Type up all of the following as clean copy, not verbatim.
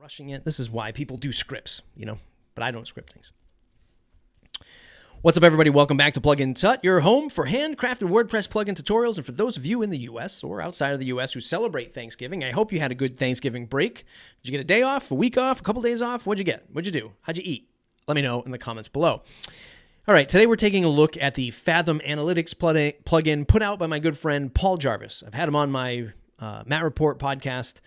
rushing it. This is why people do scripts, but I don't script things. What's up, everybody? Welcome back to Plugin Tut, your home for handcrafted WordPress plugin tutorials. And for those of you in the U.S. or outside of the U.S. who celebrate Thanksgiving, I hope you had a good Thanksgiving break. Did you get a day off, a week off, a couple days off? What'd you get? What'd you do? How'd you eat? Let me know in the comments below. All right, today we're taking a look at the Fathom Analytics plugin put out by my good friend Paul Jarvis. I've had him on my Matt Report podcast,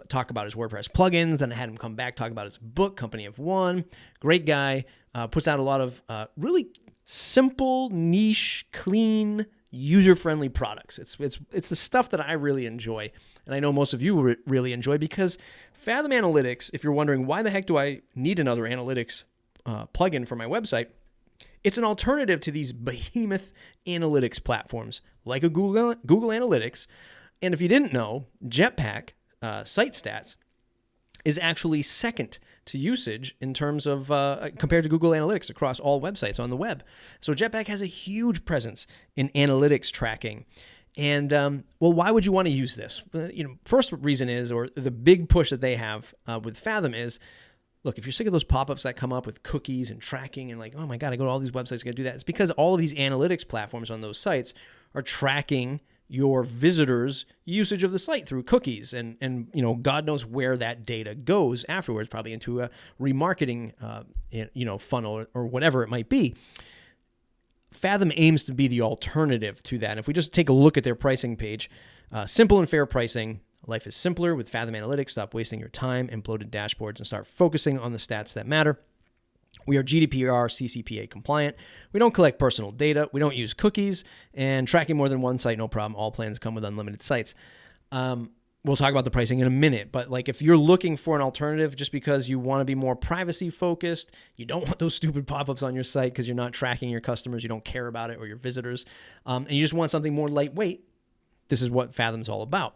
talk about his WordPress plugins, and I had him come back, talk about his book, Company of One. Great guy. Puts out a lot of really simple, niche, clean, user-friendly products. It's the stuff that I really enjoy, and I know most of you really enjoy, because Fathom Analytics, if you're wondering why the heck do I need another analytics plugin for my website, it's an alternative to these behemoth analytics platforms like a Google Analytics. And if you didn't know, JetPack Stats is actually second to usage in terms of compared to Google Analytics across all websites on the web. So JetPack has a huge presence in analytics tracking. And well, why would you want to use this? First reason is, or the big push that they have with Fathom is, look, if you're sick of those pop-ups that come up with cookies and tracking and like, oh my God, I go to all these websites, I got to do that. It's because all of these analytics platforms on those sites are tracking your visitors' usage of the site through cookies, and God knows where that data goes afterwards, probably into a remarketing funnel or whatever it might be. Fathom aims to be the alternative to that. And if we just take a look at their pricing page, simple and fair pricing. Life is simpler with Fathom Analytics. Stop wasting your time in bloated dashboards and start focusing on the stats that matter. We are GDPR, CCPA compliant. We don't collect personal data. We don't use cookies, and tracking more than one site, no problem. All plans come with unlimited sites. We'll talk about the pricing in a minute, but like if you're looking for an alternative just because you want to be more privacy focused, you don't want those stupid pop-ups on your site because you're not tracking your customers, you don't care about it, or your visitors, and you just want something more lightweight, this is what Fathom's all about.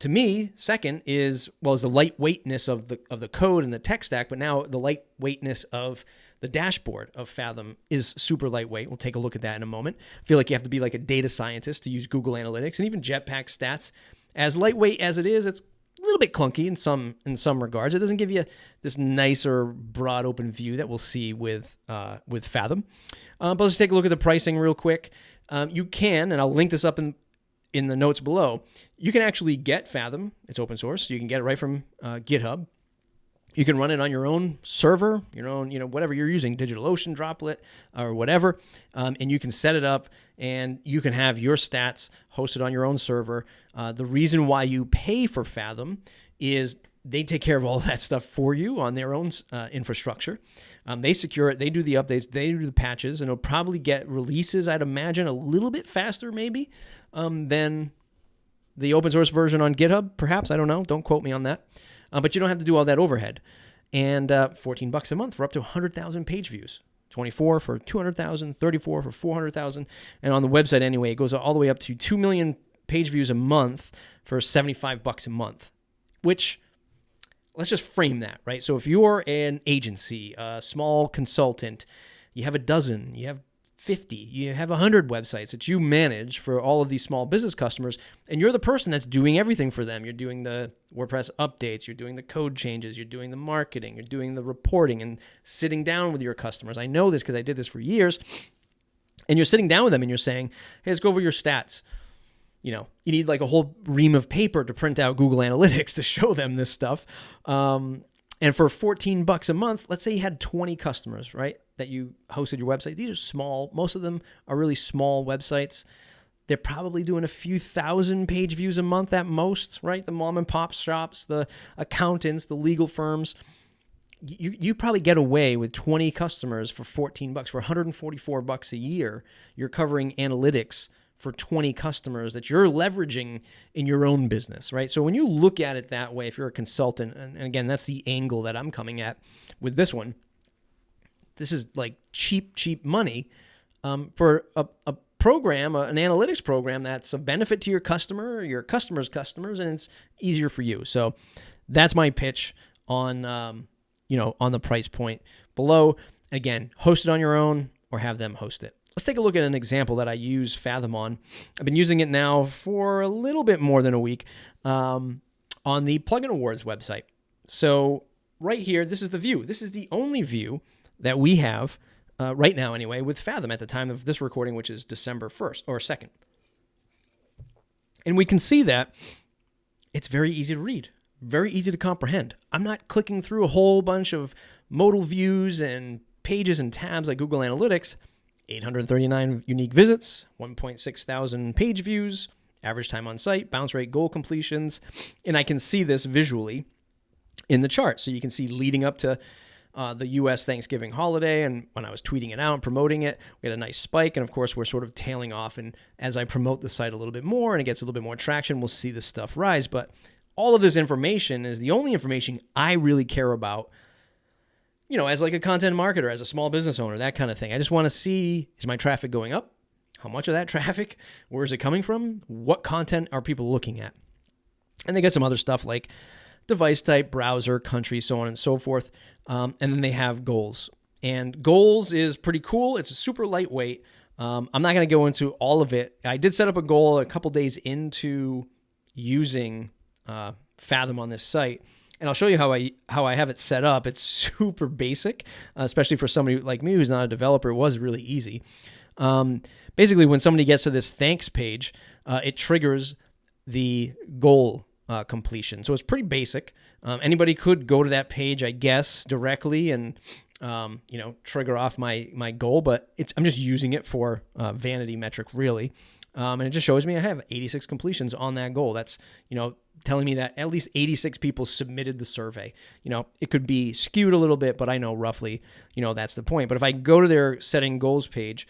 To me, second is the lightweightness of the code and the tech stack, but now the lightweightness of the dashboard of Fathom is super lightweight. We'll take a look at that in a moment. I feel like you have to be like a data scientist to use Google Analytics, and even JetPack Stats, as lightweight as it is, it's a little bit clunky in some regards. It doesn't give you this nicer, broad, open view that we'll see with Fathom. But let's take a look at the pricing real quick. You can, and I'll link this up in the notes below, you can actually get Fathom. It's open source. You can get it right from GitHub. You can run it on your own server, your own, whatever you're using, DigitalOcean, Droplet, or whatever, and you can set it up, and you can have your stats hosted on your own server. The reason why you pay for Fathom is they take care of all that stuff for you on their own infrastructure. They secure it. They do the updates. They do the patches, and it'll probably get releases, I'd imagine, a little bit faster maybe than the open source version on GitHub, perhaps. I don't know. Don't quote me on that. But you don't have to do all that overhead. And $14 a month for up to 100,000 page views. 24 for 200,000, 34 for 400,000. And on the website anyway, it goes all the way up to 2 million page views a month for $75 a month, which... let's just frame that, right? So if you're an agency, a small consultant, you have a dozen, you have 50, you have 100 websites that you manage for all of these small business customers, and you're the person that's doing everything for them. You're doing the WordPress updates, you're doing the code changes, you're doing the marketing, you're doing the reporting, and sitting down with your customers. I know this because I did this for years. And you're sitting down with them and you're saying, hey, let's go over your stats. You need like a whole ream of paper to print out Google Analytics to show them this stuff. And for $14 a month, let's say you had 20 customers, right, that you hosted your website. These are small. Most of them are really small websites. They're probably doing a few thousand page views a month at most, right? The mom and pop shops, the accountants, the legal firms. You probably get away with 20 customers for $14, for $144 a year. You're covering analytics for 20 customers that you're leveraging in your own business, right? So when you look at it that way, if you're a consultant, and again, that's the angle that I'm coming at with this one, this is like cheap money for a program, an analytics program that's a benefit to your customer, your customer's customers, and it's easier for you. So that's my pitch on, on the price point below. Again, host it on your own or have them host it. Let's take a look at an example that I use Fathom on. I've been using it now for a little bit more than a week on the Plugin Awards website. So right here, this is the view. This is the only view that we have right now anyway with Fathom at the time of this recording, which is December 1st or 2nd. And we can see that it's very easy to read, very easy to comprehend. I'm not clicking through a whole bunch of modal views and pages and tabs like Google Analytics. 839 unique visits, 1.6 thousand page views, average time on site, bounce rate, goal completions. And I can see this visually in the chart. So you can see leading up to the U.S. Thanksgiving holiday, and when I was tweeting it out and promoting it, we had a nice spike, and of course we're sort of tailing off, and as I promote the site a little bit more and it gets a little bit more traction, we'll see this stuff rise. But all of this information is the only information I really care about, as like a content marketer, as a small business owner, that kind of thing. I just want to see, is my traffic going up? How much of that traffic? Where is it coming from? What content are people looking at? And they get some other stuff like device type, browser, country, so on and so forth. And then they have goals. And goals is pretty cool. It's super lightweight. I'm not going to go into all of it. I did set up a goal a couple days into using Fathom on this site. And I'll show you how I have it set up. It's super basic, especially for somebody like me who's not a developer. It was really easy. Basically, when somebody gets to this thanks page, it triggers the goal completion. So it's pretty basic. Anybody could go to that page, I guess, directly and trigger off my goal, but I'm just using it for vanity metric, really. And it just shows me I have 86 completions on that goal. That's, telling me that at least 86 people submitted the survey. It could be skewed a little bit, but I know roughly, that's the point. But if I go to their setting goals page,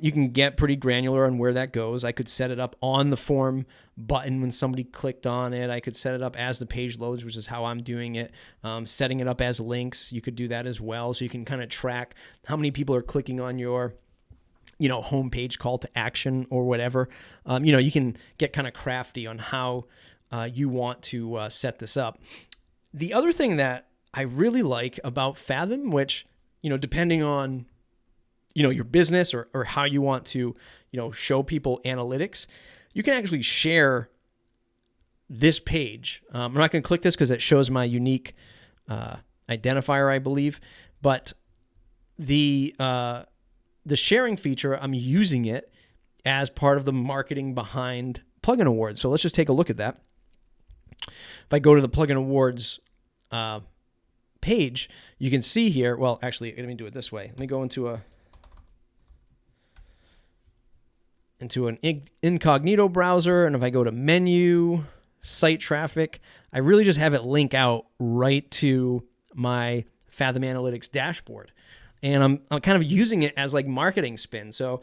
you can get pretty granular on where that goes. I could set it up on the form button when somebody clicked on it. I could set it up as the page loads, which is how I'm doing it. Setting it up as links, you could do that as well. So you can kind of track how many people are clicking on your homepage call to action or whatever. You can get kind of crafty on how you want to set this up. The other thing that I really like about Fathom, which, depending on your business or how you want to, show people analytics, you can actually share this page. I'm not going to click this because it shows my unique identifier, I believe, but the sharing feature, I'm using it as part of the marketing behind Plugin Awards. So let's just take a look at that. If I go to the Plugin Awards page, you can see here, well, actually, let me do it this way. Let me go into an incognito browser, and if I go to menu, site traffic, I really just have it link out right to my Fathom Analytics dashboard. And I'm kind of using it as like marketing spin. So,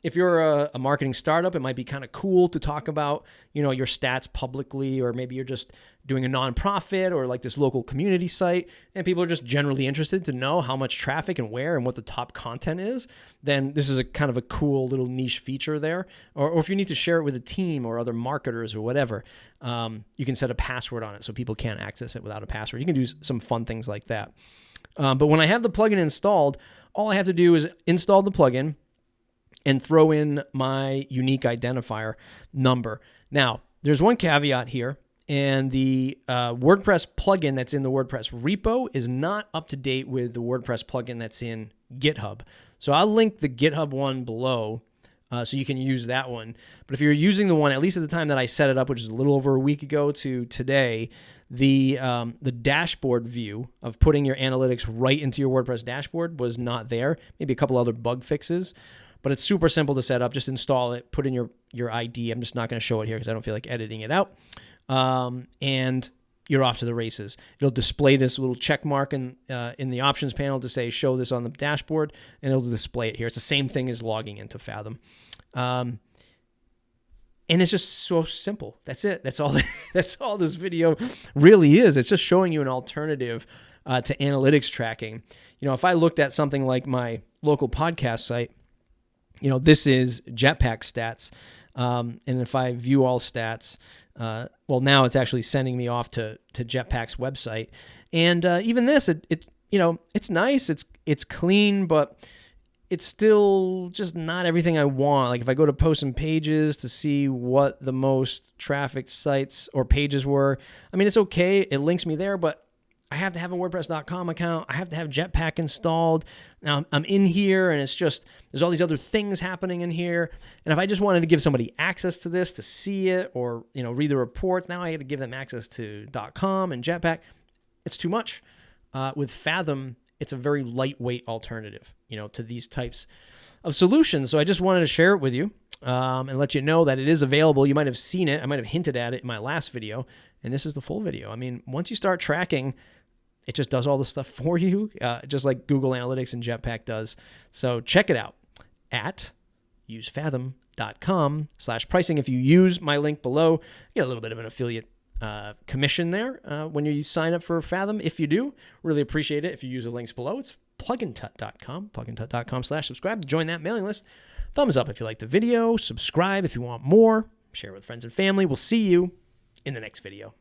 if you're a marketing startup, it might be kind of cool to talk about, your stats publicly, or maybe you're just doing a nonprofit or like this local community site, and people are just generally interested to know how much traffic and where and what the top content is, then this is a kind of a cool little niche feature there. Or if you need to share it with a team or other marketers or whatever, you can set a password on it so people can't access it without a password. You can do some fun things like that. But when I have the plugin installed, all I have to do is install the plugin and throw in my unique identifier number. Now, there's one caveat here, and the WordPress plugin that's in the WordPress repo is not up to date with the WordPress plugin that's in GitHub. So I'll link the GitHub one below so you can use that one. But if you're using the one, at least at the time that I set it up, which is a little over a week ago to today, the dashboard view of putting your analytics right into your WordPress dashboard was not there. Maybe a couple other bug fixes, but it's super simple to set up. Just install it, put in your ID. I'm just not going to show it here because I don't feel like editing it out. And you're off to the races. It'll display this little check mark in the options panel to say show this on the dashboard, and it'll display it here. It's the same thing as logging into Fathom. And it's just so simple. That's it. That's all. That's all this video really is. It's just showing you an alternative to analytics tracking. If I looked at something like my local podcast site, this is JetPack Stats, and if I view all stats, well, now it's actually sending me off to JetPack's website, and even this, it's nice. It's clean, but it's still just not everything I want. Like if I go to posts and pages to see what the most trafficked sites or pages were, I mean, it's okay. It links me there, but I have to have a WordPress.com account. I have to have JetPack installed. Now I'm in here and it's just, there's all these other things happening in here. And if I just wanted to give somebody access to this to see it or, read the reports, now I had to give them access to .com and JetPack. It's too much. With Fathom, it's a very lightweight alternative, to these types of solutions. So I just wanted to share it with you and let you know that it is available. You might have seen it. I might have hinted at it in my last video. And this is the full video. I mean, once you start tracking, it just does all the stuff for you, just like Google Analytics and JetPack does. So check it out at usefathom.com/pricing. If you use my link below, you get a little bit of an affiliate commission there when you sign up for Fathom. If you do, really appreciate it. If you use the links below, it's plugintut.com, plugintut.com/subscribe to join that mailing list. Thumbs up if you like the video, subscribe if you want more, share with friends and family. We'll see you in the next video.